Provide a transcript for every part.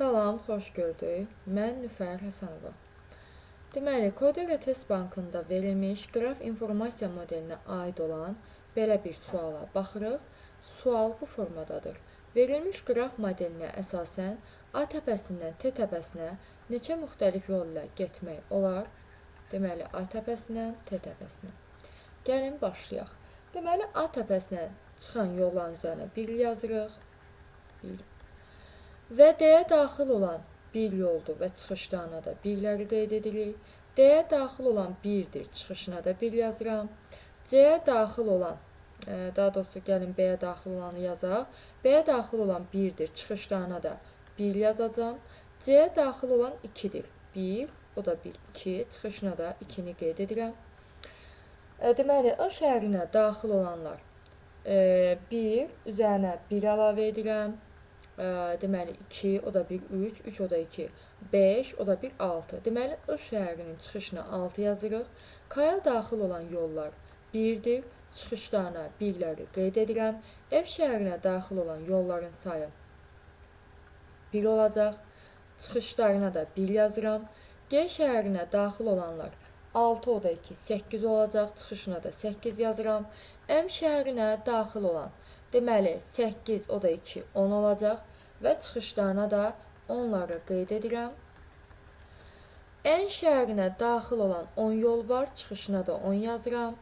Salam, xoş gördük. Mən Nüfər Həsənova. Deməli, Kodera Test Bankında verilmiş qraf informasiya modelinə aid olan belə bir suala baxırıq. Sual bu formadadır. Verilmiş qraf modelinə əsasən A təpəsindən T təpəsinə neçə müxtəlif yol ilə getmək olar? Deməli, A təpəsindən T təpəsinə. Gəlin başlayaq. Deməli, A təpəsinə çıxan yolların üzərinə 1 yazırıq. 1. Və D-yə daxil olan bir yoldur və çıxışlarına da 1-ləri qeyd edirik. D-yə daxil olan 1-dir, çıxışına da 1 yazıram. C-yə daxil olan, daha doğrusu gəlin B-yə daxil olanı yazaq. B-yə daxil olan 1-dir, çıxışlarına da 1 yazacam. C-yə daxil olan 2-dir. 1, o da 1, 2, çıxışına da 2-ni qeyd edirəm. Deməli, I şəhərinə daxil olanlar 1, üzərinə 1 əlavə edirəm. Deməli 2, o da 1, 3, 3 o da 2, 5, o da 1, 6. Deməli, I şəhərinin çıxışına 6 yazırıq. K-ya daxil olan yollar 1-dir, çıxışlarına 1-ləri qeyd edirəm. F şəhərinə daxil olan yolların sayı 1 olacaq, çıxışlarına da 1 yazıram. G şəhərinə daxil olanlar 6, o da 2, 8 olacaq, çıxışına da 8 yazıram. M şəhərinə daxil olan, deməli 8, o da 2, 10 olacaq və çıxışlarına da 10'ları qeyd edirəm. N şəhərinə daxil olan 10 yol var, çıxışına da 10 yazıram.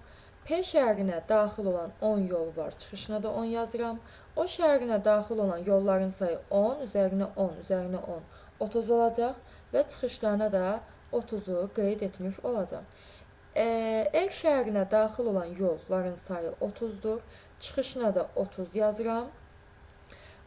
P şəhərinə daxil olan 10 yol var, çıxışına da 10 yazıram. O şəhərinə daxil olan yolların sayı 10, üzərinə 10, üzərinə 10, 30 olacaq və çıxışlarına da 30'u qeyd etmiş olacam. R şəhərinə daxil olan yolların sayı 30'dur, çıxışına da 30 yazıram.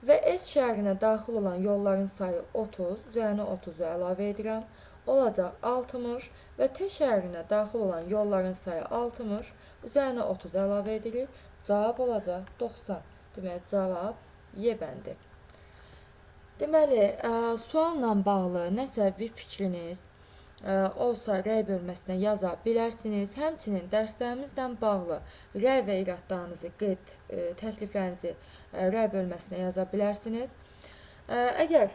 Və S şəhərinə daxil olan yolların sayı 30, üzərinə 30'u əlavə edirəm. Olacaq 60 və T şəhərinə daxil olan yolların sayı 60, üzərinə 30 əlavə edirik. Cavab olacaq 90. Deməli, cavab Y bəndi. Deməli, sualla bağlı nəsə bir fikriniz olsa rəy bölməsinə yaza bilərsiniz. Həmçinin dərslərimizlə bağlı rəy və iradlarınızı, təkliflərinizi rəy bölməsinə yaza bilərsiniz. Əgər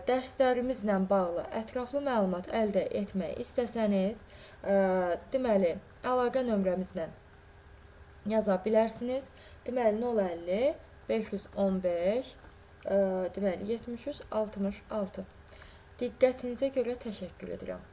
dərslərimizlə bağlı ətraflı məlumat əldə etmək istəsəniz, deməli, əlaqə nömrəmizlə yaza bilərsiniz. Deməli, 050 515 deməli 73 66. Diqqətinizə görə təşəkkür edirəm.